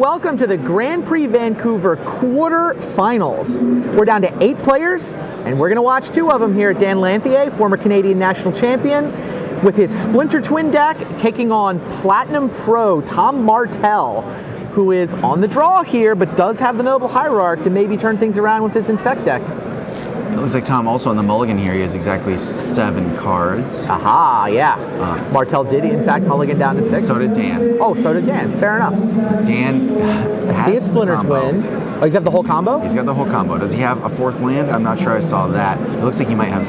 welcome to the Grand Prix Vancouver quarterfinals. We're down to 8 players, and we're going to watch 2 of them here. Dan Lanthier, former Canadian national champion, with his Splinter Twin deck, taking on Platinum Pro Tom Martell, who is on the draw here, but does have the Noble Hierarch to maybe turn things around with his Infect deck. It looks like Tom also on the mulligan here. He has exactly 7 cards. Aha, yeah. Martell did, in fact, mulligan down to 6. So did Dan. Oh, so did Dan. Fair enough. Dan I see a Splinter Twin. Oh, he's got the whole combo? He's got the whole combo. Does he have a 4th land? I'm not sure I saw that. It looks like he might have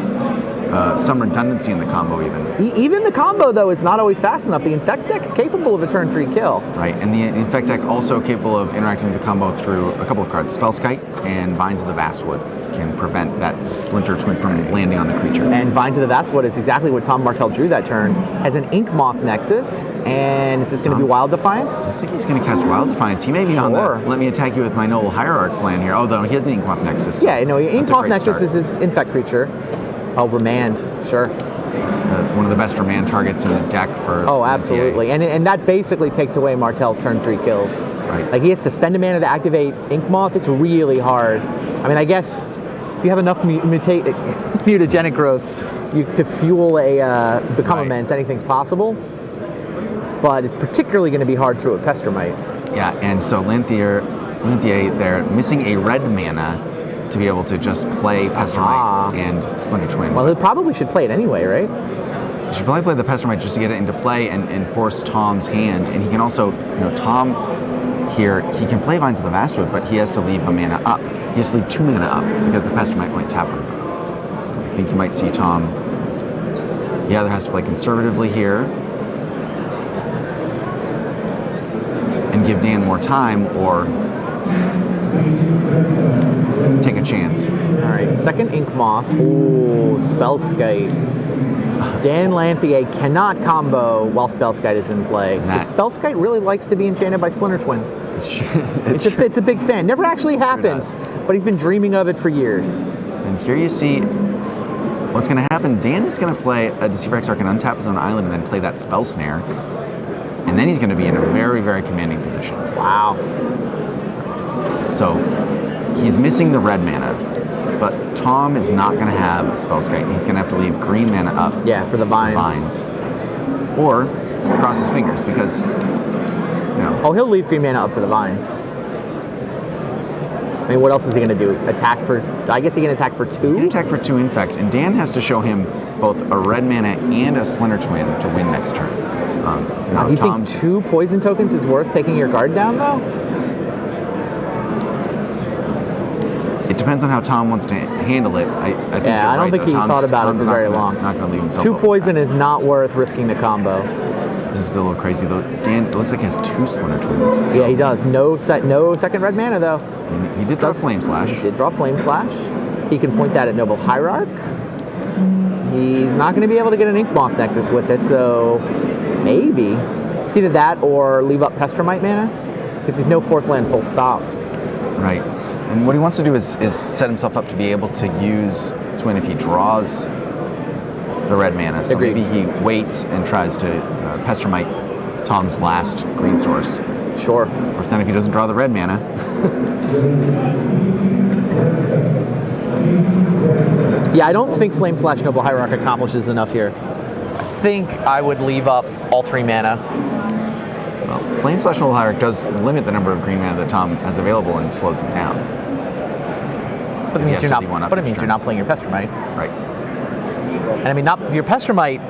some redundancy in the combo even. Even the combo, though, is not always fast enough. The Infect deck is capable of a turn 3 kill. Right, and the Infect deck also capable of interacting with the combo through a couple of cards. Spellskite and Vines of the Vastwood can prevent that Splinter Twin from landing on the creature. And Vines of the Vastwood is exactly what Tom Martell drew that turn. Has an Ink Moth Nexus, and is this going to be Wild Defiance? Looks like he's going to cast Wild Defiance. He may be on the let me attack you with my Noble Hierarch plan here. Oh, though he has an Ink Moth Nexus. So yeah, no, Ink Moth Nexus is his Infect creature. Oh, Remand, sure. One of the best Remand targets in the deck for... Oh, absolutely. And that basically takes away Martell's turn 3 kills. Right. Like, he has to spend a mana to activate Ink Moth. It's really hard. I mean, I guess if you have enough mutagenic growths to fuel a Become Immense, anything's possible. But it's particularly going to be hard through a Pestermite. Yeah, and so Lanthier, they're missing a red mana to be able to just play Pestermite and Splinter Twin. Well, he probably should play it anyway, right? He should probably play the Pestermite just to get it into play and force Tom's hand. And he can also, Tom here, he can play Vines of the Vastwood, but he has to leave a mana up. He has to leave 2 mana up because the Pestermite might tap him. So I think you might see Tom, he either has to play conservatively here and give Dan more time, or take a chance. All right, 2nd Ink Moth. Ooh, Spellskite. Dan Lanthier cannot combo while Spellskite is in play. The Spellskite really likes to be enchanted by Splinter Twin. It's a big fan. Never actually happens, but he's been dreaming of it for years. And here you see what's going to happen. Dan is going to play a Deceiver Exarch and untap his own island and then play that Spell Snare. And then he's going to be in a very, very commanding position. Wow. So he's missing the red mana, but Tom is not going to have a Spellskite. He's going to have to leave green mana up. Yeah, for the Vines. Or cross his fingers because, Oh, he'll leave green mana up for the Vines. I mean, what else is he going to do? Attack for... I guess he can attack for 2? He can attack for 2 Infect, and Dan has to show him both a red mana and a Splinter Twin to win next turn. Do you think 2 poison tokens is worth taking your guard down, though? It depends on how Tom wants to handle it. I think I don't think he thought about it for very long. Not going to leave himself 2 poison is not worth risking the combo. This is a little crazy though. Dan, it looks like he has 2 Splinter Twins. So. Yeah, he does. No 2nd red mana though. He did draw Flame Slash. He did draw Flame Slash. He can point that at Noble Hierarch. He's not going to be able to get an Ink Moth Nexus with it, so maybe it's either that or leave up Pestermite mana, because he's no 4th land full stop. Right. And what he wants to do is set himself up to be able to use Twin if he draws the red mana. So maybe he waits and tries to Pestermite Tom's last green source. Sure. Of course, then if he doesn't draw the red mana. Yeah, I don't think Flame Slash Noble Hierarch accomplishes enough here. I think I would leave up all 3 mana. Well, Flame Slash Noble Hierarch does limit the number of green mana that Tom has available and slows him down. But it means you're not playing your Pestermite. Right. And I mean, your Pestermite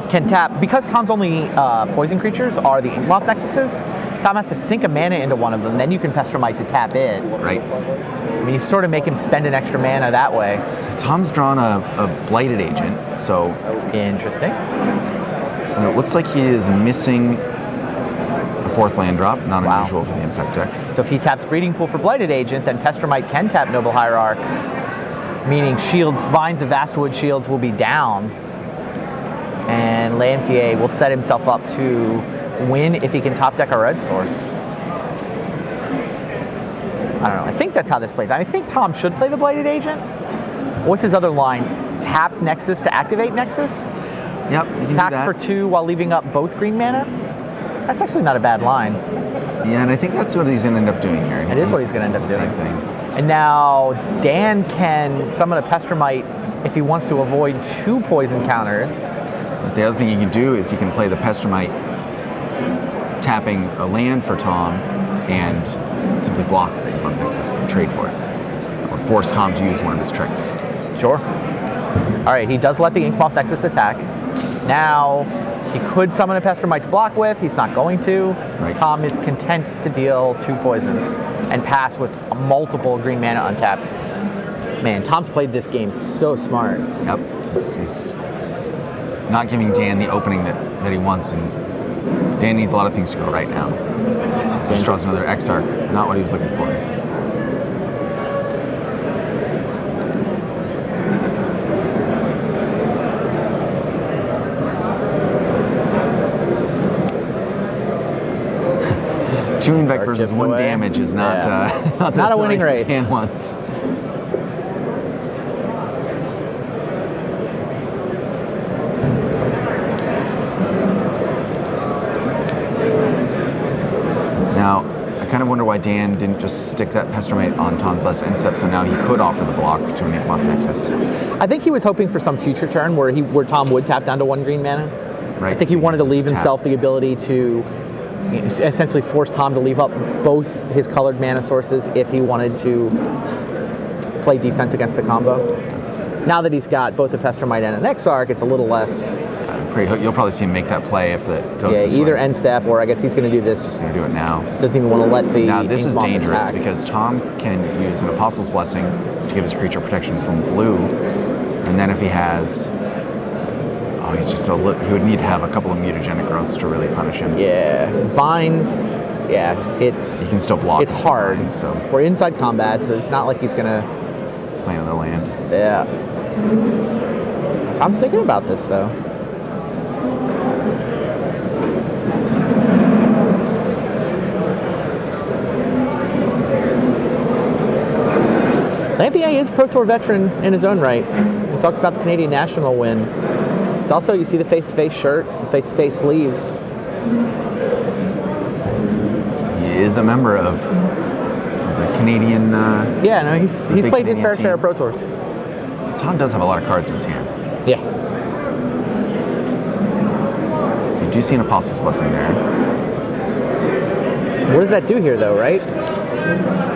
can tap, because Tom's only poison creatures are the Ink Moth Nexuses. Tom has to sink a mana into one of them, then you can Pestermite to tap it. Right. I mean, you sort of make him spend an extra mana that way. Tom's drawn a Blighted Agent, so... Interesting. And it looks like he is missing a 4th land drop, not unusual for the Infect deck. So if he taps Breeding Pool for Blighted Agent, then Pestermite can tap Noble Hierarch, meaning Vines of Vastwood shields will be down. And Lanthier will set himself up to win if he can top deck a red source. I don't know. I think that's how this plays. I think Tom should play the Blighted Agent. What's his other line? Tap Nexus to activate Nexus? Yep, you can Attack do that. for 2 while leaving up both green mana? That's actually not a bad line. Yeah, and I think that's what he's going to end up doing here. It is what he's going to end up the doing. Same thing. And now Dan can summon a Pestromite if he wants to avoid 2 poison counters. But the other thing he can do is he can play the Pestromite, tapping a land for Tom, and simply block the Inkmoth Nexus and trade for it. Or force Tom to use one of his tricks. Sure. All right, he does let the Inkmoth Nexus attack. Now, he could summon a Pestromite to block with. He's not going to. Right. Tom is content to deal 2 poison and pass with multiple green mana untapped. Man, Tom's played this game so smart. Yep. He's not giving Dan the opening that he wants, and Dan needs a lot of things to go right now. Just draws another Exarch, not what he was looking for. Two Infect versus 1 damage is not not a winning race. Dan wants. Now, I kind of wonder why Dan didn't just stick that Pestromite on Tom's last end step, so now he could offer the block to an Inkmoth Nexus. I think he was hoping for some future turn where Tom would tap down to 1 green mana. Right. I think he wanted to leave himself the ability to essentially force Tom to leave up both his colored mana sources if he wanted to play defense against the combo. Now that he's got both a Pestromite and an Exarch, it's a little less. You'll probably see him make that play if it goes this either way. End step, or I guess he's going to do this. He's going to do it now. Doesn't even want to let the Now this is Inkmoth dangerous attack. because Tom can use an Apostle's Blessing to give his creature protection from blue, and then if he has, he's just he would need to have a couple of mutagenic growths to really punish him. Yeah, vines. Yeah, He can still block. It's hard. Vines, so we're inside combat, so it's not like he's gonna play another land. Yeah. Tom's thinking about this though. Lanthier is Pro Tour veteran in his own right. We talked about the Canadian National win. It's also, you see the face-to-face shirt, face-to-face sleeves. He is a member of the Canadian. Yeah, no, he's played his fair share of Pro Tours. Tom does have a lot of cards in his hand. Yeah. You do see an Apostle's Blessing there. What does that do here, though, right?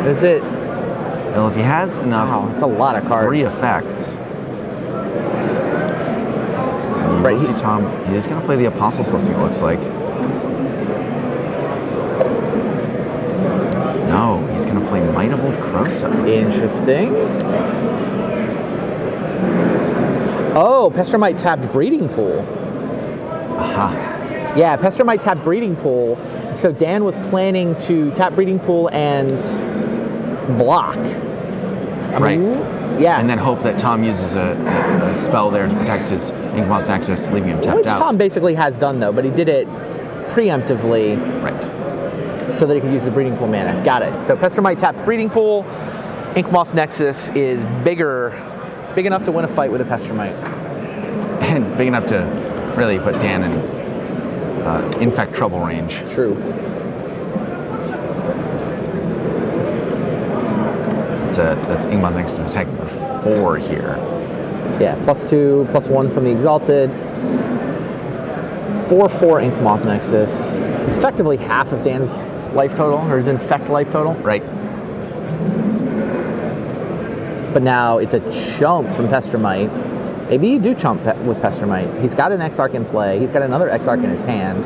Is it? Well, if he has enough, Wow, it's a lot of cards. 3 effects. So you will see Tom. He is going to play the Apostle's Blessing. It looks like. No, he's going to play Might of Old Krosa. Interesting. Oh, Pestromite tapped Breeding Pool. Aha. Yeah, Pestromite tapped Breeding Pool. So Dan was planning to tap Breeding Pool and block. Right. Yeah. And then hope that Tom uses a spell there to protect his Inkmoth Nexus, leaving him tapped Which out. Tom basically has done, though, but he did it preemptively. Right. So that he could use the Breeding Pool mana. Got it. So Pestromite tapped Breeding Pool. Inkmoth Nexus is big enough to win a fight with a Pestromite. And big enough to really put Dan in Infect trouble range. True. That's Inkmoth Nexus attack for 4 here. Yeah, +2, +1 from the Exalted. 4/4 Inkmoth Nexus. It's effectively half of Dan's life total, or his Infect life total. Right. But now it's a chump from Pestromite. Maybe you do chump with Pestromite. He's got an Exarch in play. He's got another Exarch in his hand.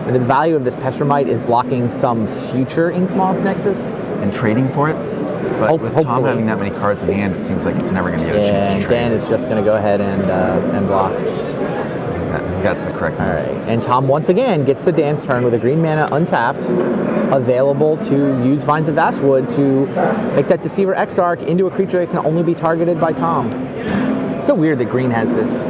And the value of this Pestromite is blocking some future Inkmoth Nexus. And trading for it. But with Tom hopefully. having that many cards in hand, it seems like it's never going to get a chance to And trade. Dan is just going to go ahead and block. I think that's the correct All move. right, and Tom once again gets to Dan's turn with a green mana untapped, available to use Vines of Vastwood to make that Deceiver Exarch into a creature that can only be targeted by Tom. It's so weird that green has this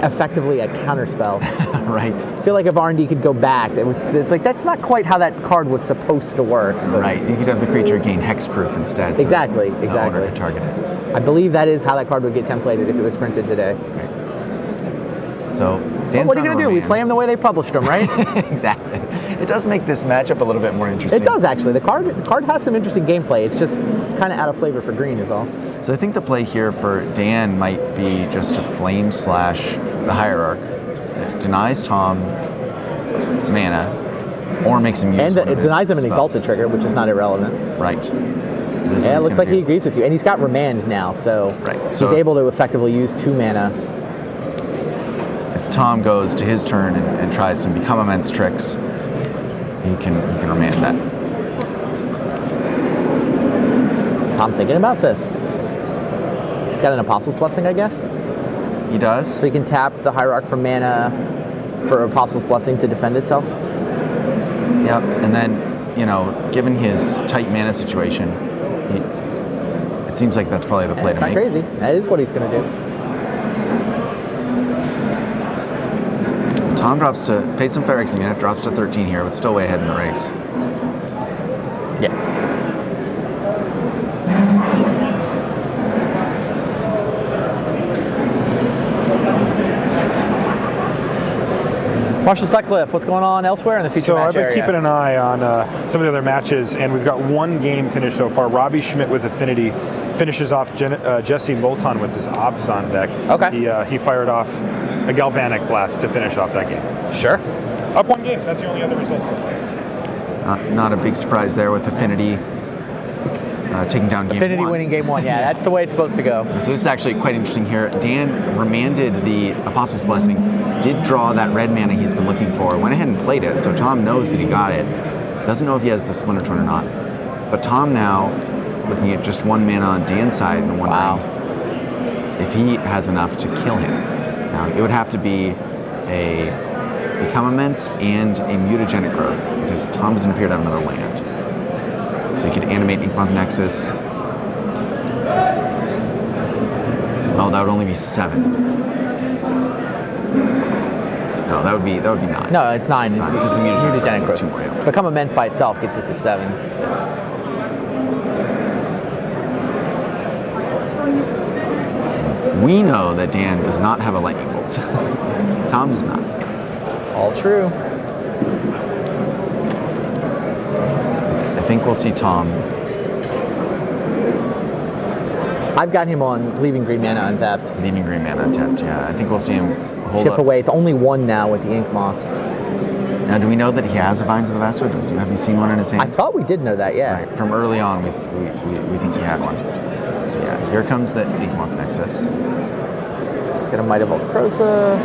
effectively a counterspell. Right. I feel like if R&D could go back, that's not quite how that card was supposed to work. Right. You could have the creature gain hexproof instead. So Exactly. no owner could target it. I believe that is how that card would get templated if it was printed today. Okay. So Well, Dan's what are you found going to a do? We man. play them the way they published them, right? Exactly. It does make this matchup a little bit more interesting. It does, actually. The card has some interesting gameplay. It's just kind of out of flavor for green is all. So I think the play here for Dan might be just to flame slash the Hierarch. It denies Tom mana, or makes him use And one of it his denies him an spells. Exalted trigger, which is not irrelevant. Right. Yeah, it looks like he agrees with you. And he's got Remand now, so, Right, he's so- able to effectively use 2 mana. If Tom goes to his turn and tries some Become Immense tricks, he can remand that. Tom thinking about this. He's got an Apostle's Blessing, I guess. He does. So he can tap the Hierarch for mana for Apostle's Blessing to defend itself. Yep. And then, given his tight mana situation, it seems like that's probably the play It's to not make. crazy. That is what he's going to do. Tom paid some Phyrex mana, drops to 13 here, but still way ahead in the race. Yeah. Marshall Sutcliffe, what's going on elsewhere in the feature So match I've been area? keeping an eye on some of the other matches, and we've got one game finished so far. Robbie Schmidt with Affinity finishes off Jesse Moulton with his Abzan deck. Okay. He fired off a Galvanic Blast to finish off that game. Sure. Up one game. That's the only other result so far. Not a big surprise there with Affinity taking down game Affinity 1. winning game 1. Yeah, that's the way it's supposed to go. So this is actually quite interesting here. Dan remanded the Apostle's Blessing, did draw that red mana he's been looking for, went ahead and played it, so Tom knows that he got it. Doesn't know if he has the Splinter Twin or not. But Tom now, looking at just 1 mana on Dan's side and wondering if he has enough to kill him. Now, it would have to be a Become Immense and a Mutagenic Growth, because Tom doesn't appear to have another land. So he could animate Inkmoth Nexus. Oh, that would only be 7. No, that would be 9. No, it's 9. Because the Mutagenic Growth. 2 more, yeah. Become Immense by itself gets it to 7. We know that Dan does not have a lightning bolt. Tom does not. All true. I think we'll see Tom. I've got him on leaving green mana untapped. Leaving green mana untapped, yeah. I think we'll see him hold Chip up. away. It's only 1 now with the Ink Moth. Now, do we know that he has a Vines of the Vastwood? Have you seen one in his hand? I thought we did know that, yeah. Right. From early on, we think he had one. So yeah, here comes the Inkmoth Nexus. Let's get a Might of Volcrosa.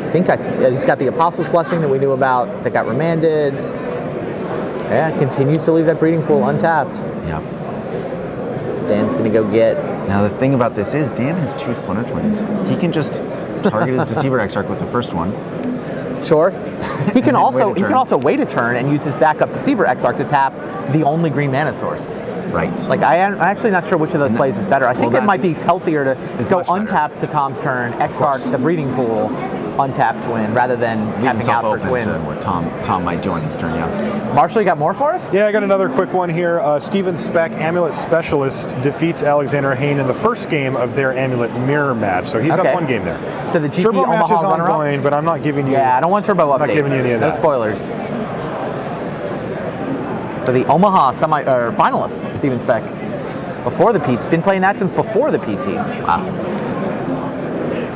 I think he's got the Apostle's Blessing that we knew about that got remanded. Yeah, continues to leave that breeding pool untapped. Yeah. Dan's going to go get... Now, the thing about this is Dan has 2 Splinter Twins. He can just target his Deceiver Exarch with the first one. Sure. He can also turn. wait a turn and use his backup Deceiver Exarch to tap the only green mana source. Right. Like, I'm actually not sure which of those plays is better. I think it might be healthier to go much better. untapped to Tom's turn, Exarch the breeding pool, untap twin, rather than Leave tapping himself out for open twin. to what Tom might do on his turn, yeah. Marshall, you got more for us? Yeah, I got another quick one here. Steven Speck, Amulet Specialist, defeats Alexander Hayne in the first game of their Amulet Mirror match. So he's Okay. up 1 game there. So the GP Turbo match is Omaha runner-up? ongoing, but I'm not giving you. Yeah, I don't want turbo updates. not giving you any of No that. spoilers. So the Omaha finalist, Steven Speck, before the PT, been playing that since before the PT. Wow.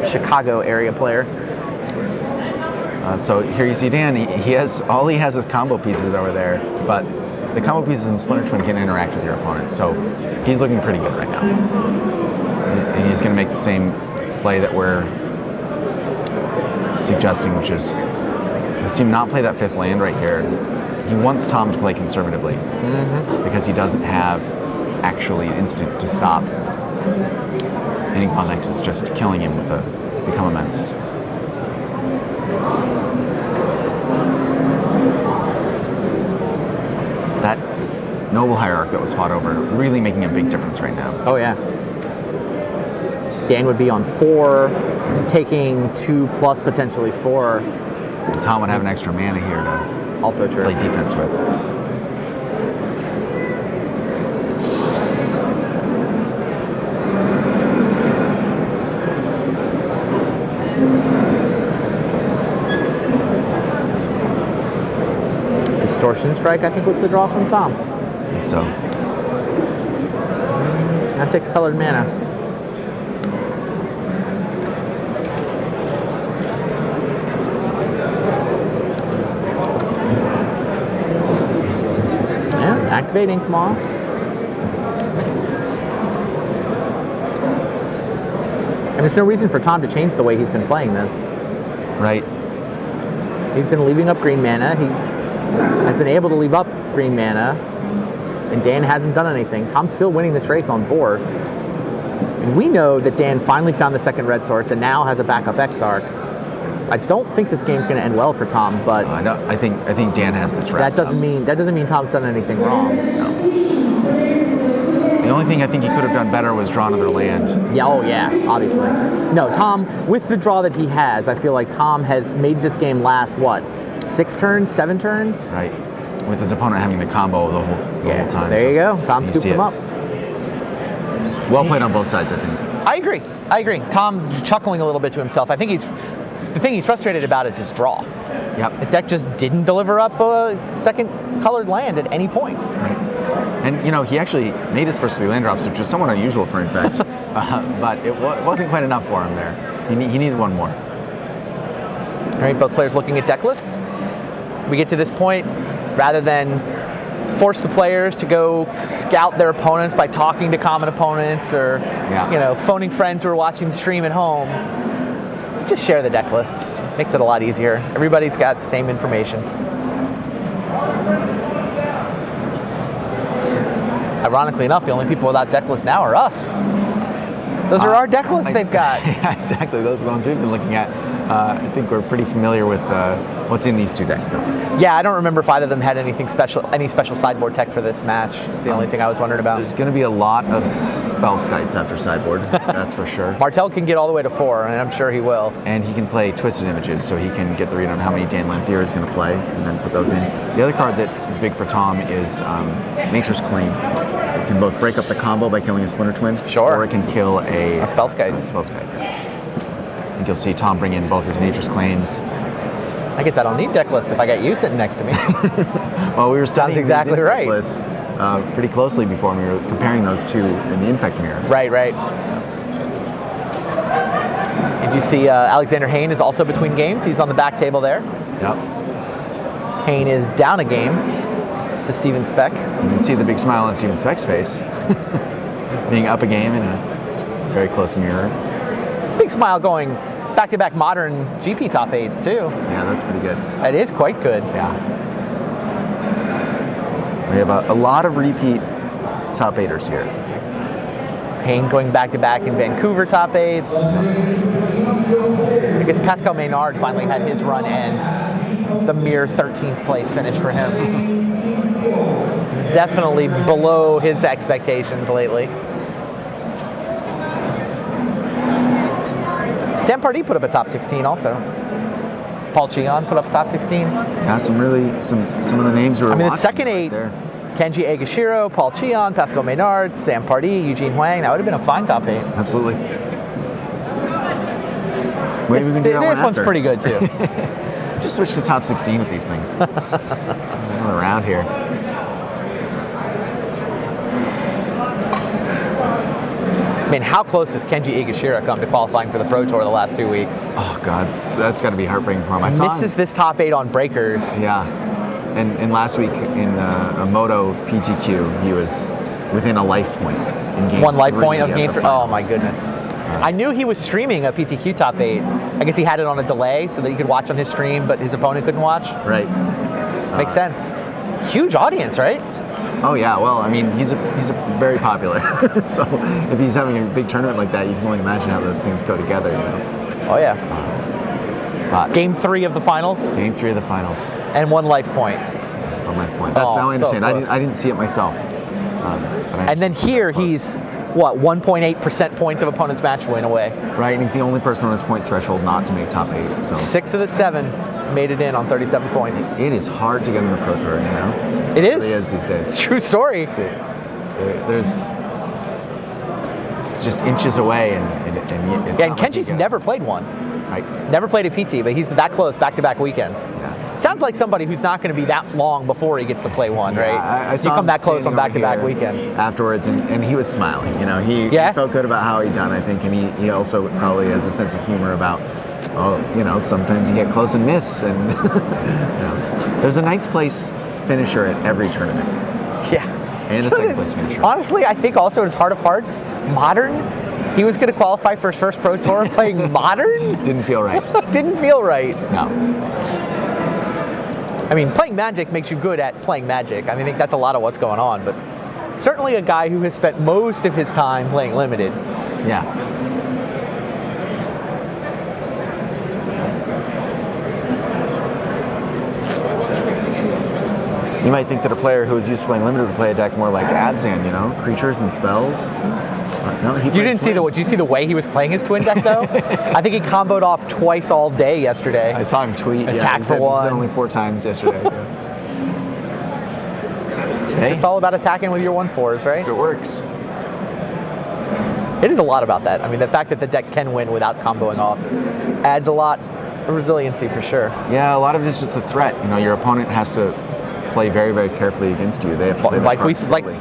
Chicago area player. So here you see Dan. He has is combo pieces over there, but the combo pieces in Splinter Twin can interact with your opponent. So he's looking pretty good right now. And he's going to make the same play that we're suggesting, which is you see him not play that 5th land right here. He wants Tom to play conservatively because he doesn't have actually instant to stop. And Inkmoth Nexus is just killing him with a Become Immense. That Noble Hierarch that was fought over really making a big difference right now. Oh yeah. Dan would be on 4, taking 2 plus potentially 4. Tom would have an extra mana here to Also true. play defense with. Distortion Strike, I think, was the draw from Tom. I think so. That takes colored mana. Yeah, activate Ink Moth. And there's no reason for Tom to change the way he's been playing this. Right. He's been leaving up green mana. He has been able to leave up green mana. And Dan hasn't done anything. Tom's still winning this race on board. And we know that Dan finally found the second red source and now has a backup Exarch. I don't think this game's going to end well for Tom, but I think Dan has this wrapped that doesn't mean Tom's done anything wrong. No. The only thing I think he could have done better was draw another land. Yeah, oh yeah, obviously. No, Tom, with the draw that he has, I feel like Tom has made this game last, what, 6 turns, 7 turns? Right. With his opponent having the combo the whole time. There you go. Tom scoops him up. Well played on both sides, I think. I agree. Tom chuckling a little bit to himself. I think the thing he's frustrated about is his draw. Yep. His deck just didn't deliver up a second colored land at any point. Right. And, he actually made his first 3 land drops, which is somewhat unusual for Infect. But it wasn't quite enough for him there. He needed one more. All right, both players looking at deck lists. We get to this point, rather than force the players to go scout their opponents by talking to common opponents or phoning friends who are watching the stream at home, just share the deck lists. Makes it a lot easier. Everybody's got the same information. Ironically enough, the only people without deck lists now are us. Those are our deck lists they've got. Yeah, exactly. Those are the ones we've been looking at. I think we're pretty familiar with what's in these 2 decks, though. Yeah, I don't remember if either of them had anything special, any special sideboard tech for this match. It's the only thing I was wondering about. There's going to be a lot of spell skites after sideboard, that's for sure. Martell can get all the way to 4, and I'm sure he will. And he can play Twisted Images, so he can get the read on how many Dan Lanthier is going to play, and then put those in. The other card that is big for Tom is Nature's Claim. It can both break up the combo by killing a Splinter Twin, or it can kill a spell skite. And you'll see Tom bring in both his Nature's Claims. I guess I don't need deck lists if I got you sitting next to me. Well, we were studying exactly these right. deck lists pretty closely before, and we were comparing those 2 in the Infect mirrors. Right. Did you see Alexander Hayne is also between games? He's on the back table there. Yep. Hayne is down a game to Steven Speck. You can see the big smile on Steven Speck's face. Being up a game in a very close mirror. Big smile going back-to-back modern GP top 8s too. Yeah, that's pretty good. That is quite good. Yeah. We have a lot of repeat top 8ers here. Hayne going back-to-back in Vancouver top 8s. I guess Pascal Maynard finally had his run end. The mere 13th place finish for him. He's definitely below his expectations lately. Sam Pardee put up a top 16 also. Paul Cheon put up a top 16. Yeah, some of the names were. I mean, the second 8, Kenji Egashiro, Paul Cheon, Pascal Maynard, Sam Pardee, Eugene Huang. That would have been a fine top 8. Absolutely. Maybe we can do that one This one's pretty good too. Just switch to top 16 with these things. Another round here. I mean, how close has Kenji Egashira come to qualifying for the Pro Tour the last 2 weeks? Oh God, that's got to be heartbreaking for him. He misses this top 8 on breakers. Yeah, and last week in a Moto PTQ, he was within a life point in game 1 life 3 point of game 3. Oh my goodness. Yeah. I knew he was streaming a PTQ top 8. I guess he had it on a delay so that he could watch on his stream, but his opponent couldn't watch. Right. Makes sense. Huge audience, right? Oh yeah, well, I mean, he's a very popular. So if he's having a big tournament like that, you can only imagine how those things go together, Oh yeah. Game 3 of the finals. Game 3 of the finals. And 1 life point. 1 life point. That's how I understand. I didn't see it myself. And then here he's 1.8% points of opponent's match win away. Right, and he's the only person on his point threshold not to make top 8. So 6 of the 7 made it in on 37 points. It is hard to get in the Pro Tour, It is. It really is these days. It's a true story. It's just inches away, and Kenji's never played one. Right. Never played a PT, but he's that close back-to-back weekends. Yeah. Sounds like somebody who's not going to be that long before he gets to play one, right? I you saw come him that close on standing over back-to-back here weekends. afterwards, and he was smiling. He felt good about how he done, I think, and he also probably has a sense of humor about, sometimes you get close and miss, and there's a 9th place finisher at every tournament. Yeah. And a 2nd place finisher. Honestly, I think also in his heart of hearts, Modern, he was going to qualify for his first Pro Tour playing Modern. Didn't feel right. Didn't feel right. No. I mean, playing Magic makes you good at playing Magic. I think that's a lot of what's going on, but certainly a guy who has spent most of his time playing Limited. Yeah. You might think that a player who is used to playing Limited would play a deck more like Abzan, creatures and spells. No, you didn't see did you see the way he was playing his twin deck though? I think he comboed off twice all day yesterday. I saw him tweet. Attack for one. He said only 4 times yesterday. It's just all about attacking with your 1/4s, right? It works. It is a lot about that. I mean, the fact that the deck can win without comboing off adds a lot of resiliency for sure. Yeah, a lot of it is just the threat. Your opponent has to play very, very carefully against you. They have to play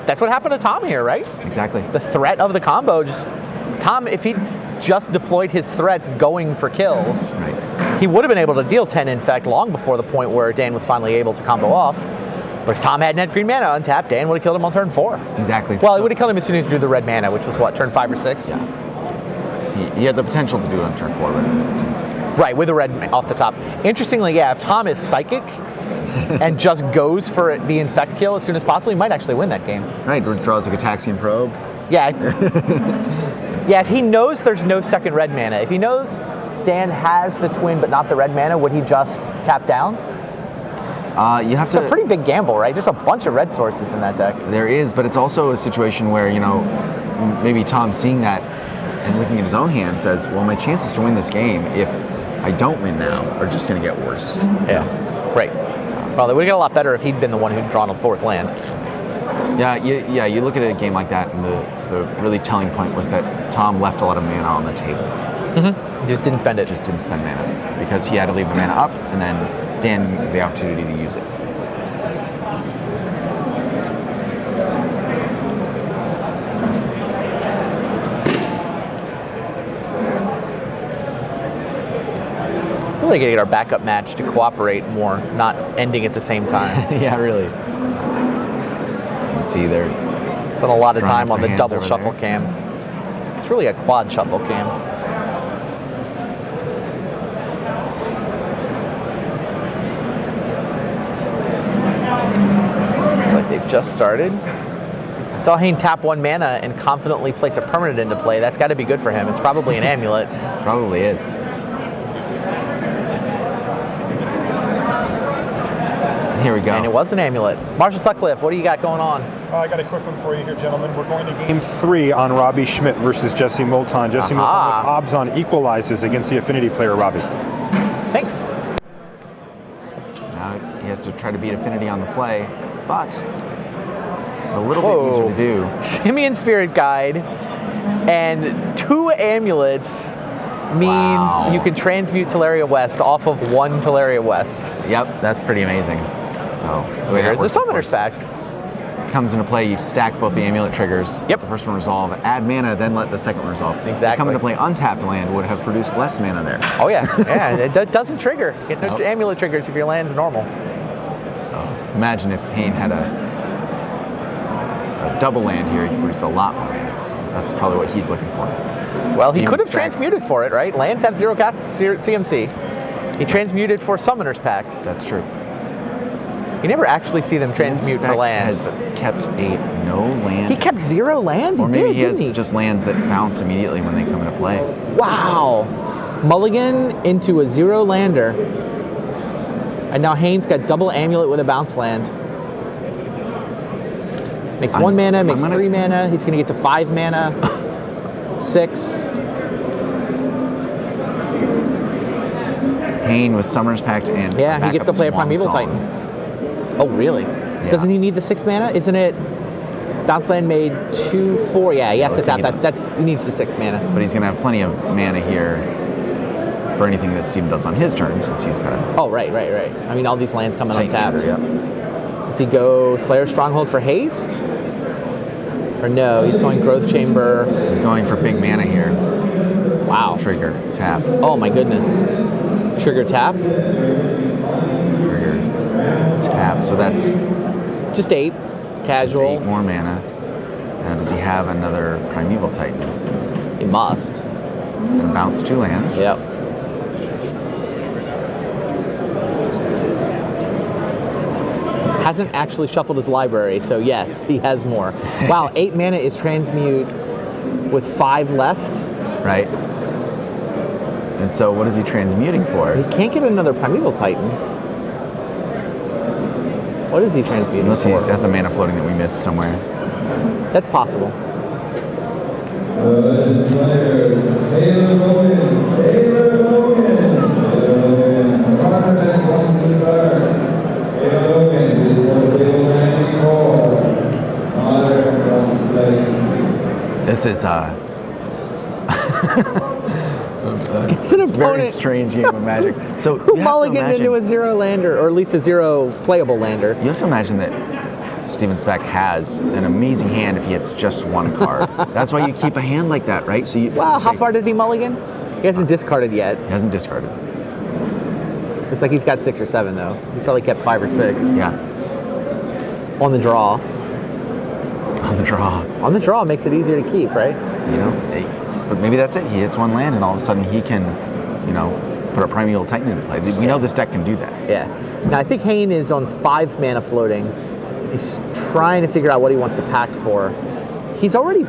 that's what happened to Tom here, right? Exactly. The threat of the combo Tom, if he just deployed his threats going for kills, right, he would have been able to deal 10 Infect long before the point where Dan was finally able to combo off. But if Tom hadn't had green mana untapped, Dan would have killed him on turn 4. Exactly. Well, he would have killed him as soon as he drew the red mana, which was what, turn 5 or 6? Yeah. He had the potential to do it on turn 4, but... Right, with the red off the top. Interestingly, if Tom is psychic and just goes for the Infect kill as soon as possible, he might actually win that game. Right, draws a Gataxian Probe. Yeah. Yeah, if he knows there's no second red mana, if he knows Dan has the twin but not the red mana, would he just tap down? It's a pretty big gamble, right? There's a bunch of red sources in that deck. There is, but it's also a situation where, maybe Tom seeing that and looking at his own hand says, well, my chances to win this game, if I don't win now, are just going to get worse. Yeah, right. Well, they would get a lot better if he'd been the one who'd drawn a 4th land. Yeah, you look at a game like that, and the really telling point was that Tom left a lot of mana on the table. Mm-hmm. He just didn't spend it. Just didn't spend mana, because he had to leave the mana up, and then Dan had the opportunity to use it. Really gotta get our backup match to cooperate more, not ending at the same time. Yeah, really. Let's see, they're spent a lot of time on the hands double over shuffle there. cam. It's really a quad shuffle cam. Looks like they've just started. I saw Hayne tap 1 mana and confidently place a permanent into play. That's got to be good for him. It's probably an amulet. Probably is. Here we go. And it was an amulet. Marshall Sutcliffe, what do you got going on? I got a quick one for you here, gentlemen. We're going to Game 3 on Robbie Schmidt versus Jesse Moulton. Jesse Moulton with Obzon equalizes against the Affinity player, Robbie. Thanks. Now he has to try to beat Affinity on the play, but a little bit easier to do. Simian Spirit Guide and 2 amulets means you can transmute Teleria West off of 1 Teleria West. Yep, that's pretty amazing. So there's the Summoner's Pact. Comes into play, you stack both the amulet triggers. Yep. The first one resolve, add mana, then let the second one resolve. Exactly. Come into play untapped land would have produced less mana there. Oh yeah, it doesn't trigger. Get no amulet triggers if your land's normal. So imagine if Hayne had a double land here, he could produce a lot more mana. So that's probably what he's looking for. Well, he could have transmuted for it, right? Lands have 0 CMC. He transmuted for Summoner's Pact. That's true. You never actually see them transmute for lands. Has kept no land. He kept 0 lands? Or maybe he didn't has he? just lands that bounce immediately when they come into play. Wow. Mulligan into a 0 lander. And now Hayne's got double amulet with a bounce land. Makes 1 mana, makes 3 mana. He's going to get to 5 mana. 6. Hayne with Summoner's Pact and he gets to play a Primeval Titan. Oh, really? Yeah. Doesn't he need the 6 mana? Isn't it bounce land made 2/4? Yeah, yes, it's out. He needs the 6 mana. But he's going to have plenty of mana here. for anything that Steven does on his turn, since he's got a Oh, right. I mean, all these lands come in untapped. yeah. Does he go Slayer Stronghold for haste? Or no, he's going Growth Chamber. He's going for big mana here. Wow. Trigger, tap. Oh my goodness. Trigger tap. Trigger, tap. So that's Just 8. Casual. 8 more mana. Now, does he have another Primeval Titan? He must. He's going to bounce 2 lands. Yep. Hasn't actually shuffled his library, so yes, he has more. Wow, 8 mana is transmute with 5 left. Right. And so what is he transmuting for? He can't get another Primeval Titan. What is he transmuting Unless he for? has a mana floating that we missed somewhere. That's possible. This is It's an very opponent strange game of Magic. So who you have to mulliganed imagine, into a 0 lander, or at least a 0 playable lander. you have to imagine that Steven Speck has an amazing hand if he hits just 1 card. That's why you keep a hand like that, right? So you Wow, how say- far did he mulligan? He hasn't discarded yet. He hasn't discarded. Looks like he's got 6 or 7 though. He probably kept 5 or 6 Yeah. on the draw. On the draw. On the draw makes it easier to keep, right? You know, but maybe that's it. He hits 1 land, and all of a sudden he can, you know, put a Primeval Titan into play. We know this deck can do that. Yeah. Now I think Hayne is on 5 mana floating. He's trying to figure out what he wants to pact for. He's already.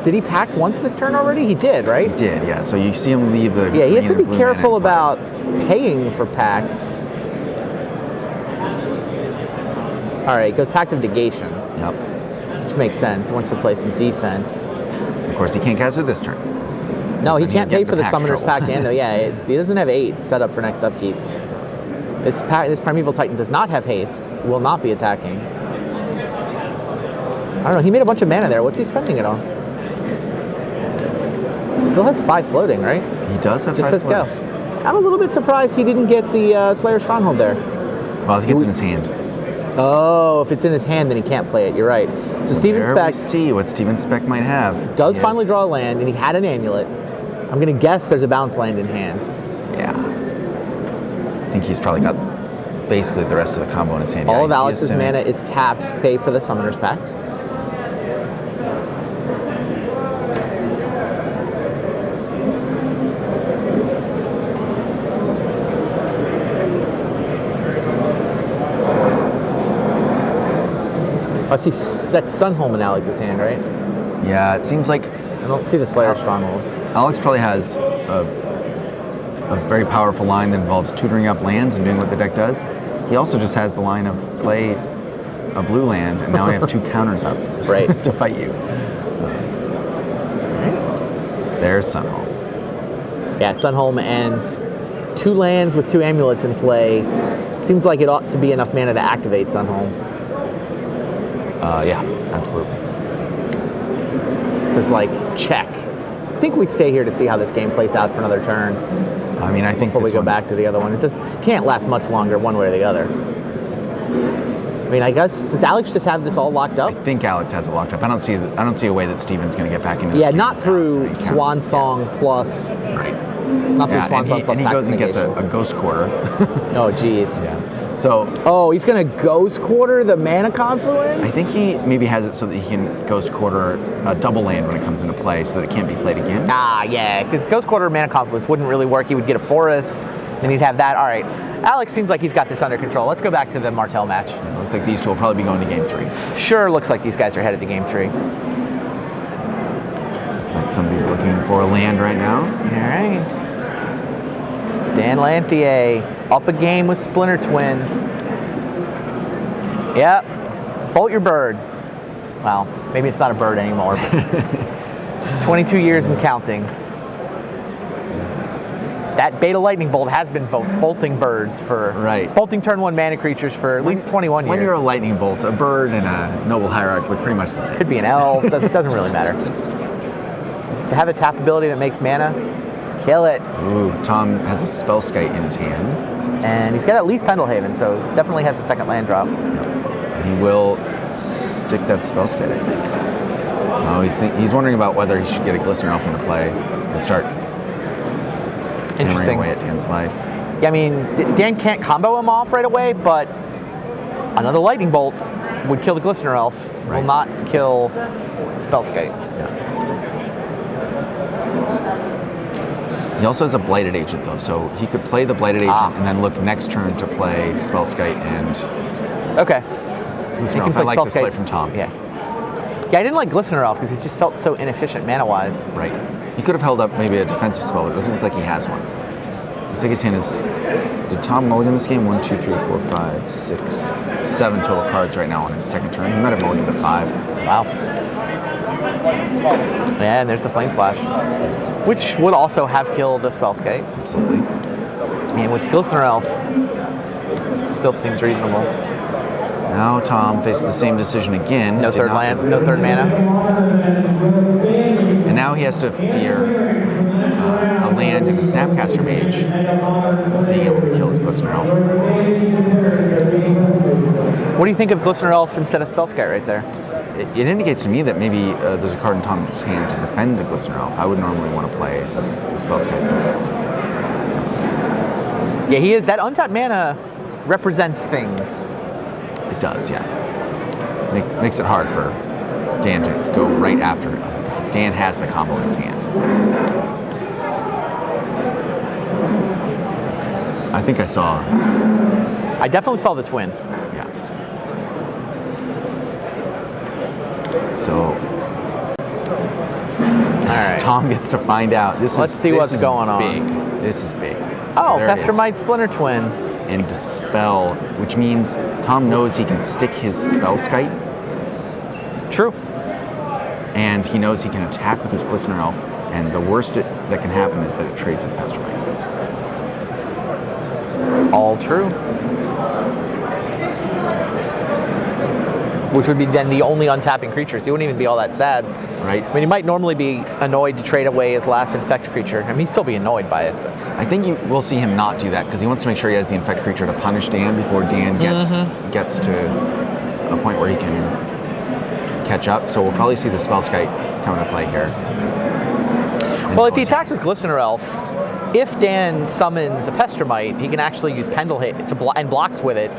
Did he pact once this turn already? He did, right? He did, yeah. So you see him leave the. Yeah, he has to green be and blue careful mana in play. about paying for pacts. All right, it goes Pact of Negation, Yep. which makes sense. He wants to play some defense. Of course, he can't cast it this turn. No, he Then can't you pay get for the pact Summoner's trouble. Pact and he doesn't have 8 set up for next upkeep. This Primeval Titan does not have haste, will not be attacking. I don't know, he made a bunch of mana there. What's he spending it on? Still has 5 floating, right? He does have Just 5 says go. float. I'm a little bit surprised he didn't get the Slayer Stronghold there. Well, I think it's in his hand. Oh, if it's in his hand, then he can't play it. You're right. So Steven There Speck we see what Steven Speck might have. does Yes. finally draw a land, and he had an amulet. I'm going to guess there's a bounce land in hand. Yeah. I think he's probably got basically the rest of the combo in his hand. All Yeah, of I see Alex's a mana is tapped to pay for the Summoner's Pact. I see that's Sunholm in Alex's hand, right? Yeah, it seems like I don't see the Slayer Stronghold. Alex probably has a very powerful line that involves tutoring up lands and doing what the deck does. He also just has the line of play a blue land, and now I have 2 counters up Right. to fight you. There's Sunholm. Yeah, Sunholm ends 2 lands with 2 amulets in play. Seems like it ought to be enough mana to activate Sunholm. Yeah, absolutely. So it's like, check. I think we stay here to see how this game plays out for another turn I mean, I think before we this go one- back to the other one. It just can't last much longer one way or the other. I mean, I guess, does Alex just have this all locked up? I think Alex has it locked up. I don't see a way that Steven's going to get back into this Yeah, game not without through any counters. Swan Song plus, Yeah, right. not through Yeah, Swan and Song he, plus and he Pact goes of and gets Negation. a Ghost Quarter. Oh, geez. Yeah. So Oh, he's going to Ghost Quarter the Mana Confluence? I think he maybe has it so that he can Ghost Quarter a double land when it comes into play, so that it can't be played again. Ah, yeah, because Ghost Quarter Mana Confluence wouldn't really work. He would get a forest, and he'd have that. All right, Alex seems like he's got this under control. Let's go back to the Martell match. It looks like these two will probably be going to game 3. Sure looks like these guys are headed to game 3. Looks like somebody's looking for a land right now. All right. Dan Lanthier up a game with Splinter Twin. Yep. Bolt your bird. Well, maybe it's not a bird anymore, but 22 years and counting. That Beta Lightning Bolt has been bolting birds for Right. bolting turn 1 mana creatures for at least 21 When years. you're a lightning bolt, a bird and a noble hierarch look pretty much the same. Could be an elf. Doesn't really matter. To have a tap ability that makes mana Kill it. Ooh, Tom has a Spellskite in his hand. And he's got at least Pendlehaven, so definitely has a second land drop. Yep. And he will stick that Spellskite, I think. Oh, he's wondering about whether he should get a Glistener Elf into play and start hammering away at Dan's life. Yeah, I mean, Dan can't combo him off right away, but another Lightning Bolt would kill the Glistener Elf, Right. will not kill Spellskite. Yeah. He also has a Blighted Agent, though, so he could play the Blighted Agent and then look next turn to play Spellskite and... Okay. Glistener Elf. I like this play from Tom. Yeah. Yeah, I didn't like Glistener Elf because he just felt so inefficient mana-wise. Right. He could have held up maybe a defensive spell, but it doesn't look like he has one. Looks like his hand is... Did Tom mulligan this game? 1, 2, 3, 4, 5, 6, 7 total cards right now on his second turn. He might have mulliganed to 5. Wow. Yeah, and there's the Flame Slash, which would also have killed a Spellskite. Absolutely. And with Glistener Elf, still seems reasonable. Now Tom faced the same decision again. No third land, no third mana. And now he has to fear a land and a Snapcaster Mage being able to kill his Glistener Elf. What do you think of Glistener Elf instead of Spellskite right there? It indicates to me that maybe there's a card in Tom's hand to defend the Glistener Elf. I would normally want to play the Spellskite. Yeah, he is. That untapped mana represents things. It does, yeah. Makes it hard for Dan to go right after it. Dan has the combo in his hand. I think I saw... I definitely saw the twin. Yeah. So... All right. Tom gets to find out. Let's see what's going on. Big. This is big. Oh, So Pestermite Splinter Twin. and Dispel, which means Tom knows he can stick his Spellskite, True. and he knows he can attack with his Glistener Elf, and the worst that can happen is that it trades with Pestermite. All true. Which would be then the only untapping creatures. He wouldn't even be all that sad. Right? I mean, he might normally be annoyed to trade away his last Infect creature. I mean, he'd still be annoyed by it. But. I think you will see him not do that because he wants to make sure he has the Infect creature to punish Dan before Dan gets to a point where he can catch up. So we'll probably see the Spellskite come into play here. Well, if he attacks with Glistener Elf, if Dan summons a Pestermite, he can actually use Pendlehaven and blocks with it.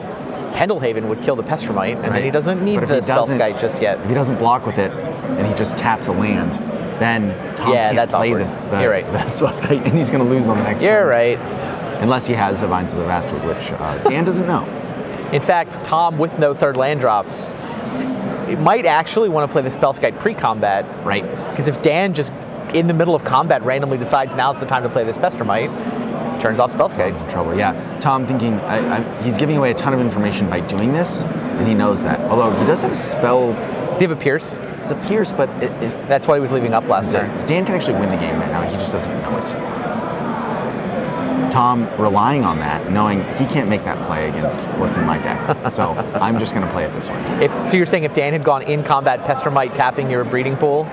Pendlehaven would kill the Pestermite, and then he doesn't need the Spellskite just yet. If he doesn't block with it, and he just taps a land, then Tom can't play the Spellskite, and he's going to lose on the next turn. You're right. Unless he has Vines of the Vastwood, which Dan doesn't know. In fact, Tom, with no third land drop, might actually want to play the Spellskite pre-combat. Right. Because if Dan just, in the middle of combat, randomly decides now's the time to play this Pestermite, turns off Spellskite. He's in trouble, yeah. Tom thinking, he's giving away a ton of information by doing this, and he knows that. Although he does have a spell. Does he have a Pierce? It's a Pierce, but that's why he was leaving up last turn. Dan can actually win the game right now, he just doesn't know it. Tom relying on that, knowing he can't make that play against what's in my deck. So I'm just going to play it this way. So you're saying if Dan had gone in combat Pestermite tapping your breeding pool,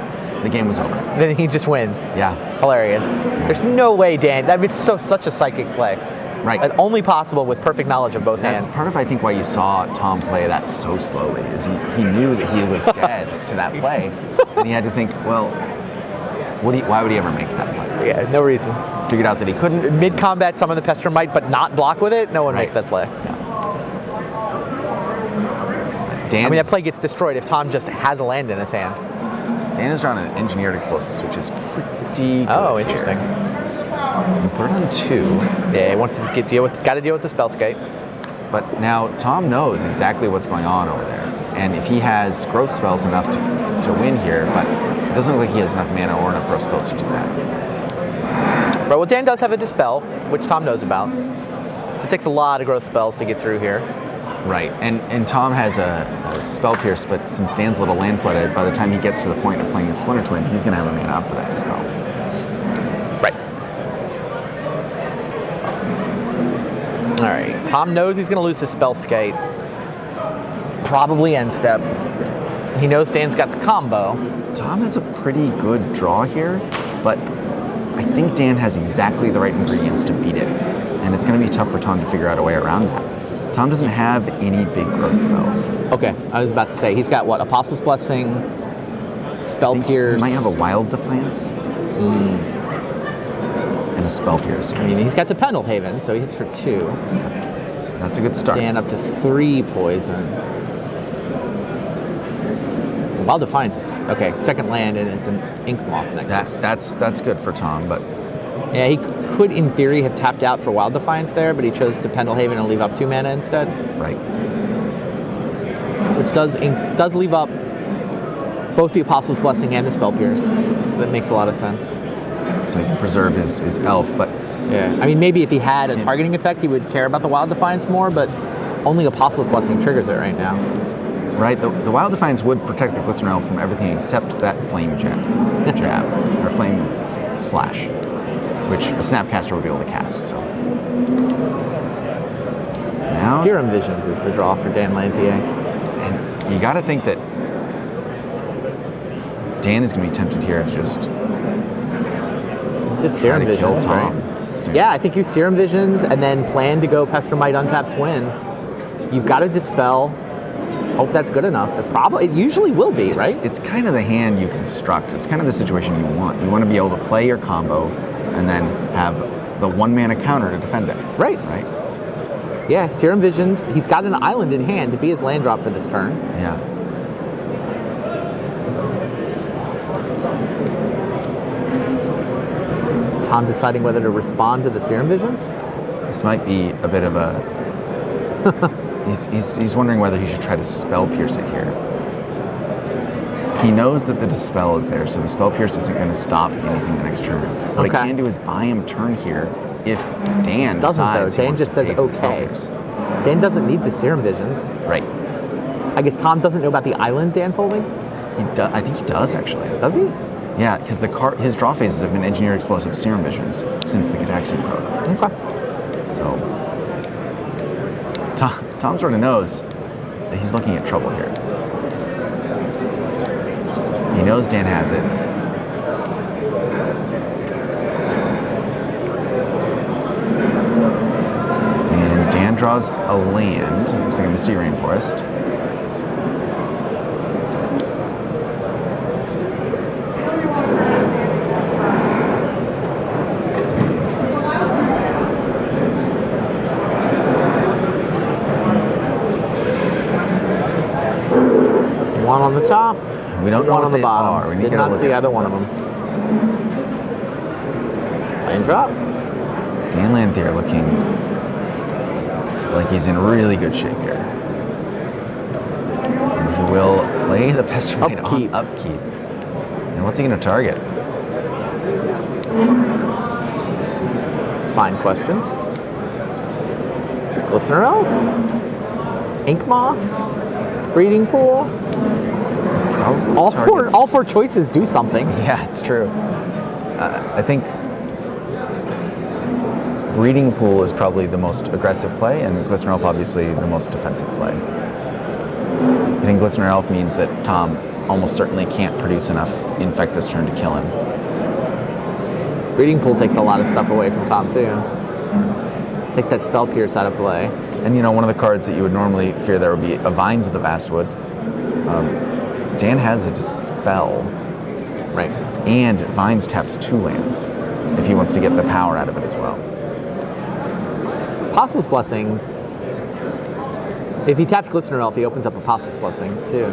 the game was over. Then he just wins. Yeah. Hilarious. Yeah. There's no way Dan. I mean, it's such a psychic play. Right. Only possible with perfect knowledge of both hands. That's part of, I think, why you saw Tom play that so slowly, is he knew that he was dead to that play, and he had to think, well, why would he ever make that play? Yeah, no reason. Figured out that he couldn't. Mid-combat, summon the Pestermite, but not block with it, no one makes that play. Yeah. That play gets destroyed if Tom just has a land in his hand. Dan has drawn an Engineered Explosives, which is pretty good. Oh, interesting. You put it on 2. Yeah, he wants to got to deal with the Spellskite. But now Tom knows exactly what's going on over there. And if he has growth spells enough to win here, but it doesn't look like he has enough mana or enough growth spells to do that. Right, well, Dan does have a Dispel, which Tom knows about. So it takes a lot of growth spells to get through here. Right, and Tom has a Spell Pierce, but since Dan's a little land flooded, by the time he gets to the point of playing the Splinter Twin, he's going to have a mana up for that Dispel. Right. All right, Tom knows he's going to lose his Spellskite. Probably end step. He knows Dan's got the combo. Tom has a pretty good draw here, but I think Dan has exactly the right ingredients to beat it, and it's going to be tough for Tom to figure out a way around that. Tom doesn't have any big growth spells. Okay, I was about to say, he's got what? Apostle's Blessing, Spell Pierce. He might have a Wild Defiance. And a Spell Pierce. I mean, he's got the Pendlehaven, so he hits for 2. That's a good start. Dan up to 3 poison. Wild Defiance is, okay, second land, and it's an Ink Moth Nexus. That's good for Tom, but... Yeah, he could, in theory, have tapped out for Wild Defiance there, but he chose to Pendlehaven and leave up 2 mana instead. Right. Which does leave up both the Apostle's Blessing and the Spell Pierce, so that makes a lot of sense. So he can preserve his elf, but... Yeah, I mean, maybe if he had a targeting effect, he would care about the Wild Defiance more, but only Apostle's Blessing triggers it right now. Right, the Wild Defiance would protect the Glistener Elf from everything except that Flame jab, or Flame Slash, which a Snapcaster would be able to cast, so... Now... Serum Visions is the draw for Dan Lanthier. And you gotta think that Dan is gonna be tempted here to just Serum Visions, kill Tom. right? So, Yeah, I think you Serum Visions and then plan to go Pestermite Untapped Twin. You've got to Dispel. Hope that's good enough. It usually will be, right? It's kind of the hand you construct. It's kind of the situation you want. You want to be able to play your combo and then have the 1 mana counter to defend it. Right. Right? Yeah, Serum Visions. He's got an island in hand to be his land drop for this turn. Yeah. Tom deciding whether to respond to the Serum Visions. This might be a bit of a... he's wondering whether he should try to Spell Pierce it here. He knows that the Dispel is there, so the Spell Pierce isn't going to stop anything the next turn. What I can do is buy him turn here if Dan decides Dan just says okay. Dan doesn't need the Serum Visions. Right. I guess Tom doesn't know about the island Dan's holding? I think he does, actually. Does he? Yeah, because his draw phases have been Engineer Explosive Serum Visions since the Gataxian Probe. Okay. So, Tom sort of knows that he's looking at trouble here. He knows Dan has it. And Dan draws a land, looks like a Misty Rainforest. One on the top. We don't know one what on the they bottom. are. We need Did to not look see at either one of them. Land drop. Dan Lanthier looking like he's in really good shape here. And he will play the Pestermite on upkeep. And what's he going to target? It's a fine question. Glistener Elf? Ink Moth? Breeding Pool? All four choices do something. Yeah, it's true. I think Breeding Pool is probably the most aggressive play, and Glistener Elf obviously the most defensive play. I think Glistener Elf means that Tom almost certainly can't produce enough Infect this turn to kill him. Breeding Pool takes a lot of stuff away from Tom too. Takes that Spell Pierce out of play. And you know, one of the cards that you would normally fear there would be a Vines of the Vastwood. Dan has a Dispel. Right. And Vines taps 2 lands if he wants to get the power out of it as well. Apostle's Blessing. If he taps Glistener Elf, he opens up Apostle's Blessing too.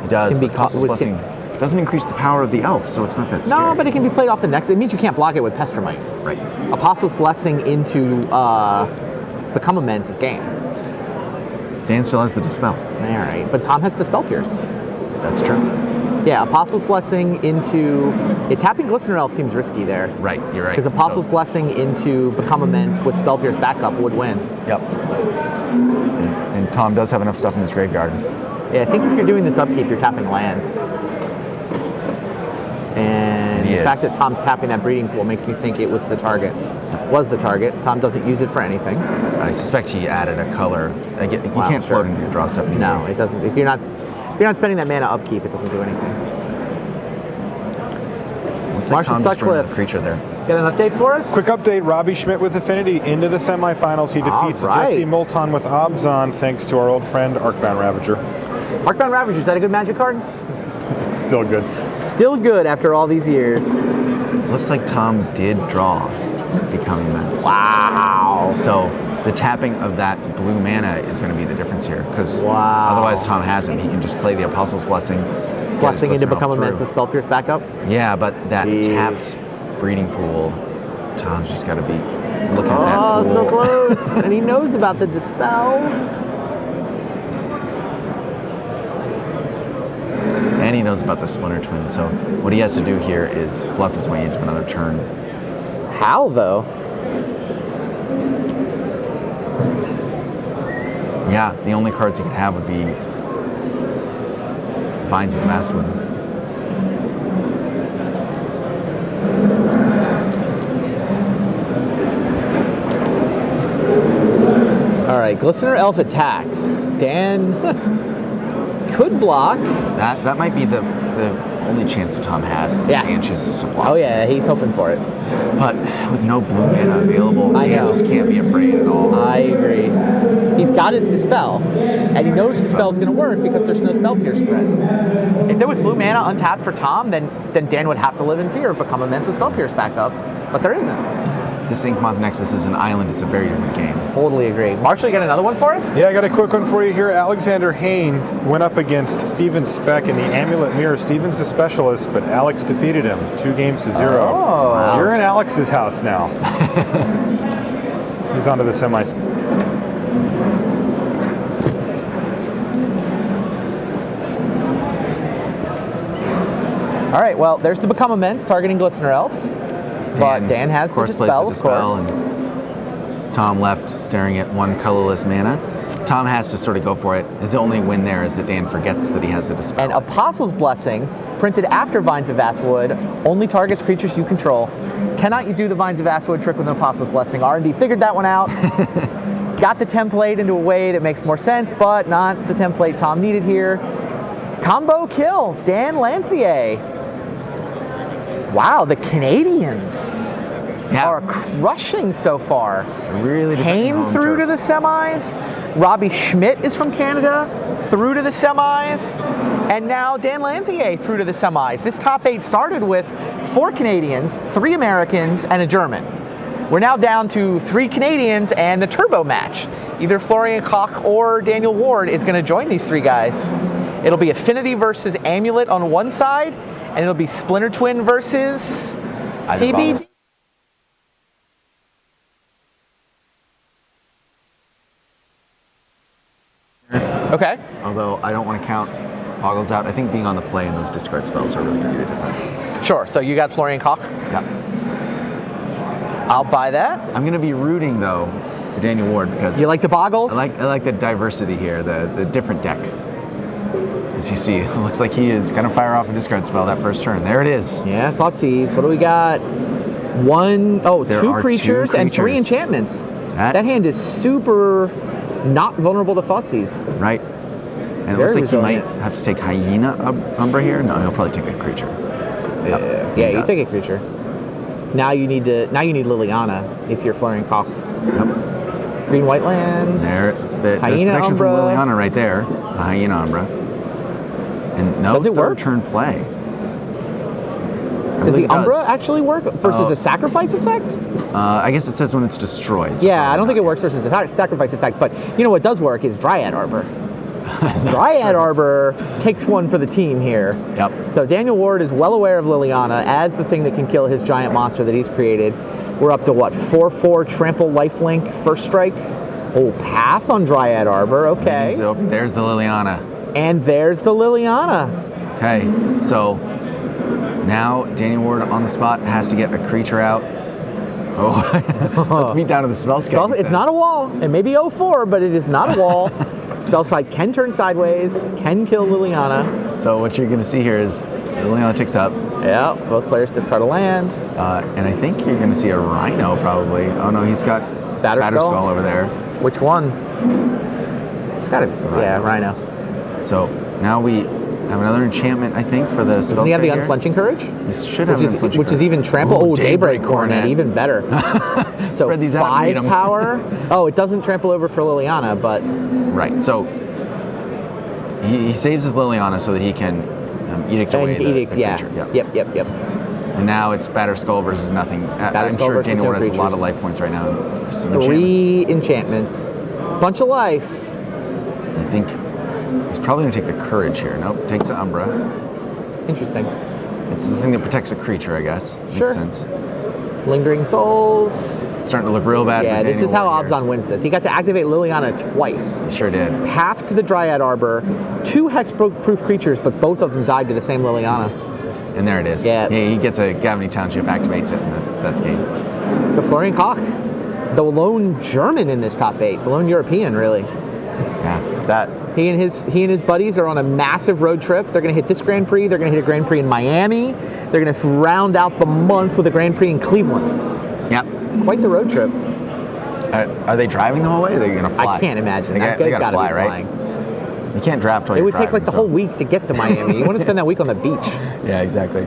He does. Can be Apostle's Blessing doesn't increase the power of the elf, so it's not that scary. No, but it can be played off the next. It means you can't block it with Pestermite. Right. Apostle's Blessing into Become Immense is game. Dan still has the Dispel. All right, but Tom has the Spell Pierce. That's true. Yeah, Apostle's Blessing into... Yeah, tapping Glistener Elf seems risky there. Right, you're right. Because Apostle's Blessing into Become Immense with Spell Pierce backup would win. Yep. And Tom does have enough stuff in his graveyard. Yeah, I think if you're doing this upkeep, you're tapping land. And the fact that Tom's tapping that Breeding Pool makes me think it was the target. Was the target. Tom doesn't use it for anything. I suspect he added a color. You can't float into your draw step. No, it doesn't. If you're not spending that mana upkeep, it doesn't do anything. Looks like Marshall Tom just drew another Sutcliffe. creature there. Got an update for us? Quick update, Robbie Schmidt with Affinity into the semifinals. He defeats right. Jesse Molton with Obzon thanks to our old friend Arcbound Ravager. Arcbound Ravager, is that a good Magic card? Still good. Still good after all these years. Looks like Tom did draw Becoming Immense. Wow. So the tapping of that blue mana is going to be the difference here, because Wow. otherwise Tom has him. He can just play the Apostle's Blessing. Blessing into Glistener Become Elf Immense through. with Spell Pierce backup? Yeah, but that Jeez. tapped breeding pool, Tom's just got to be looking at that Oh, pool. so close. And he knows about the Dispel. And he knows about the Splinter Twin, so what he has to do here is bluff his way into another turn. How, though? Yeah, the only cards he could have would be Vines of the Mastwood. All right, Glistener Elf attacks. Dan could block. That might be the only chance that Tom has. That Yeah. Dan chooses to block. Oh, yeah, he's hoping for it. But with no blue mana available, I Dan know. just can't be afraid at all. I agree. He's got his Dispel, and he knows Dispel's going to work because there's no Spell Pierce threat. If there was blue mana untapped for Tom, then Dan would have to live in fear of Become Immense with Spell Pierce backup, but there isn't. This Inkmoth Nexus is an island. It's a very different game. Totally agree. Marshall, you got another one for us? Yeah, I got a quick one for you here. Alexander Hain went up against Steven Speck in the Amulet Mirror. Steven's a specialist, but Alex defeated him 2-0. Oh. Wow. You're in Alex's house now. He's on to the semis. All right, well, there's the Become Immense targeting Glistener Elf, but Dan has of the course, Dispel, plays of the Dispel, course. and Tom left staring at one colorless mana. Tom has to sort of go for it. His only win there is that Dan forgets that he has a Dispel. And Apostle's Blessing, printed after Vines of Vastwood, only targets creatures you control. Cannot you do the Vines of Vastwood trick with an Apostle's Blessing? R&D figured that one out. Got the template into a way that makes more sense, but not the template Tom needed here. Combo kill, Dan Lanthier. Wow, the Canadians are crushing so far. Really Hain through to the semis. Robbie Schmidt is from Canada, through to the semis. And now Dan Lanthier through to the semis. This top 8 started with 4 Canadians, 3 Americans, and a German. We're now down to 3 Canadians and the turbo match. Either Florian Koch or Daniel Ward is going to join these 3 guys. It'll be Affinity versus Amulet on one side, and it'll be Splinter Twin versus TBD. Okay. Although I don't want to count Bogles out. I think being on the play and those discard spells are really going to be the difference. Sure. So you got Florian Koch? Yeah. I'll buy that. I'm going to be rooting, though, for Daniel Ward because You like the Boggles? I like the diversity here, the different deck. As you see, it looks like he is going to fire off a discard spell that first turn. There it is. Yeah, Thoughtseize. What do we got? There Two are creatures two and 3 creatures. enchantments. That- That hand is super not vulnerable to Thoughtseize. Right. And it Very looks like resilient. he might have to take Hyena Umbra here. No, he'll probably take a creature. Yep, he Yeah, you does. take a creature. Now you need Liliana if you're Florian Koch. Yep. Green white lands. There's Hyena protection Umbra. from Liliana right there. The Hyena Umbra. And no Does it work? third turn play. I Does believe the it Umbra actually work versus Oh. a sacrifice effect? I guess it says when it's destroyed. so Yeah, I don't probably think it not. works versus a sacrifice effect, but you know what does work is Dryad Arbor. Dryad Arbor takes one for the team here. Yep. So Daniel Ward is well aware of Liliana as the thing that can kill his giant monster that he's created. We're up to what, 4/4 trample lifelink first strike? Oh, Path on Dryad Arbor, okay. So there's the Liliana. And there's the Liliana. Okay, so now Daniel Ward on the spot has to get a creature out. Oh, let's meet down to the spell schedule. It's not a wall. It may be 0/4, but it is not a wall. Spell side can turn sideways, can kill Liliana. So what you're going to see here is Liliana ticks up, Yeah, both players discard a land. and I think you're going to see a Rhino probably. Oh no, he's got Batterskull? over there. Which one? It's got a, yeah, Rhino. So now we have another enchantment, I think, for the spell. Doesn't he have the here. Unflinching Courage? He should have Which Unflinching is even trample. Ooh, Oh, Daybreak Coronet, Coronet. even better. So Spread these out and read 'em. 5 power. Oh, it doesn't trample over for Liliana, but Right. So he saves his Liliana so that he can edict away the Edict, yeah. creature. Yep. And now it's Batter Skull versus nothing. I'm Skull sure versus Daniel no Ward has a lot creatures. of life points right now. Some 3 enchantments. Bunch of life. I think he's probably going to take the Courage here. Nope, takes the Umbra. Interesting. It's the thing that protects a creature, I guess. Sure. Makes sense. Lingering Souls. It's starting to look real bad Yeah, for this Daniel is how Ward here. Obzon wins this. He got to activate Liliana twice. He sure did. Half to the Dryad Arbor, 2 hexproof creatures, but both of them died to the same Liliana. And there it is. Yeah. He gets a Gavany Township, activates it, and that's game. So Florian Koch, the lone German in this top 8, the lone European, really. Yeah, that. He and his buddies are on a massive road trip. They're going to hit this Grand Prix. They're going to hit a Grand Prix in Miami. They're going to round out the month with a Grand Prix in Cleveland. Yep. Quite the road trip. Are they driving the whole way? Or are they going to fly? I can't imagine. They That got guy's to got to fly, be right? flying. You can't draft while It you're would take like driving, the so- whole week to get to Miami. You want to spend that week on the beach. Yeah, exactly.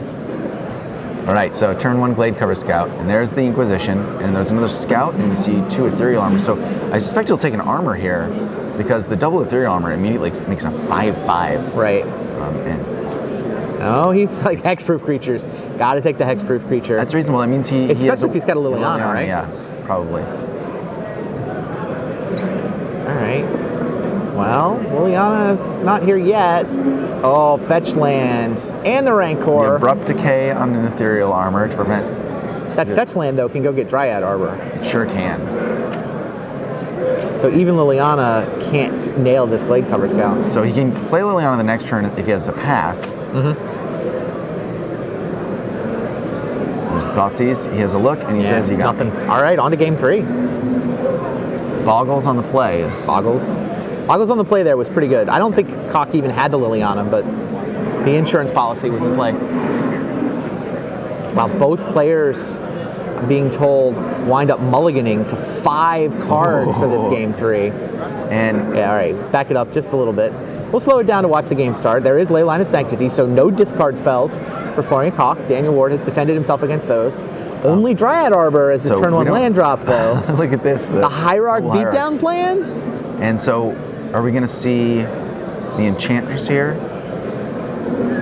All right, so turn 1 Glade Cover Scout, and there's the Inquisition, and there's another Scout, and you see 2 Ethereal Armor. So I suspect he'll take an Armor here, because the double Ethereal Armor immediately makes a 5/5. Right. And Oh, he's like hexproof creatures. Got to take the hexproof creature. that's reasonable. That means he Especially has if he's got a Liliana, right? Yeah, probably. All right. Well, Liliana's not here yet. Oh, fetch land and the The Rancor. Abrupt Decay on an Ethereal Armor to prevent. That fetch land though can go get Dryad Arbor. Sure can. So even Liliana can't nail this Glade Cover Scout. So he can play Liliana the next turn if he has a path. There's Thoughtseize. He has a look, and he says he got nothing. All right, on to game 3. Boggles on the play. Boggles on the play there was pretty good. I don't think Koch even had the Liliana, but the insurance policy was in play. While both players being told wind up mulliganing to 5 cards for this game 3. And Yeah, all right, back it up just a little bit. We'll slow it down to watch the game start. There is Leyline of Sanctity, so no discard spells for Florian Koch. Daniel Ward has defended himself against those. Only Dryad Arbor as his so turn we 1 don't- land drop, though. look at this. The Hierarch double Hierarchs. beatdown plan? And so, are we going to see the Enchantress here?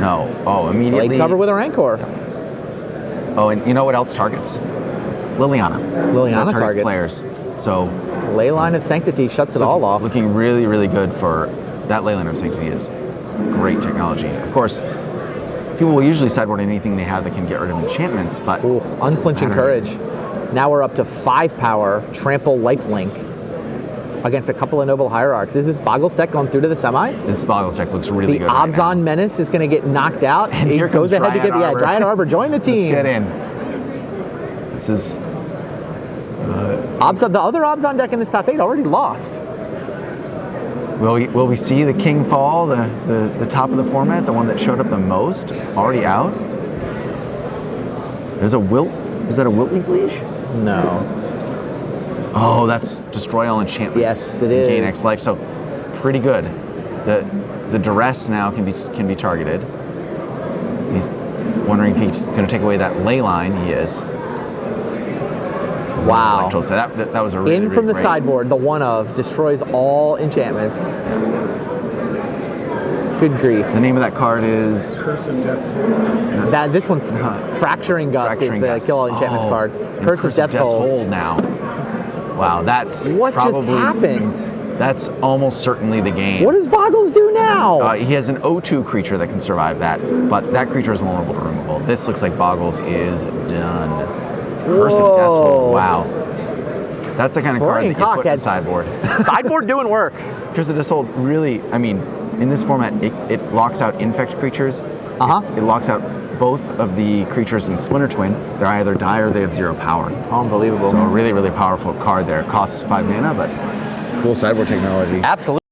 No. Oh, immediately. Blade cover with a Rancor. Oh, and you know what else targets? Liliana. Liliana That targets. players. So Leyline of Sanctity shuts it all off. looking really, really good for that. Leyline of Sanctity is great technology. Of course, people will usually sideboard anything they have that can get rid of enchantments, but Ooh, Unflinching Courage. Now we're up to 5 power, Trample Lifelink against a couple of Noble Hierarchs. Is this Boggle's deck going through to the semis? this Boggles deck looks really The good. right now. Obzon Menace is going to get knocked out. And He here goes comes ahead to get Dryad Arbor. Dryad Arbor. Join the team. Let's get in. This is The other Obzon deck in this top 8 already lost. Will we see the King Fall, the top of the format, the one that showed up the most, already out? There's a Wilt. Is that a Wiltleaf Leash? No. Oh, that's destroy all enchantments. Yes, it and Gain is. X life. So pretty good. The duress now can be targeted. He's wondering if he's going to take away that ley line. He is. Wow. So that was a really, In from the great- sideboard, the one of destroys all enchantments. Good grief. The name of that card is Curse of Death's Hold. This one's Fracturing Gust is the kill all enchantments card. and Curse of Death's Hold. now. Wow, that's What just probably, happened? That's almost certainly the game. What does Boggles do now? He has an O2 creature that can survive that, but that creature is vulnerable to removal. This looks like Boggles is done. Curse of Death's Hold. Wow. That's the kind of card Florian that you Koch put in had the sideboard. Sideboard doing work. Curse of Death's Hold really, I mean, in this format, it locks out Infect creatures. It locks out both of the creatures in Splinter Twin. They're either die or they have 0 power. Unbelievable. So a really, really powerful card there. Costs 5 mana, but cool sideboard technology. Absolutely.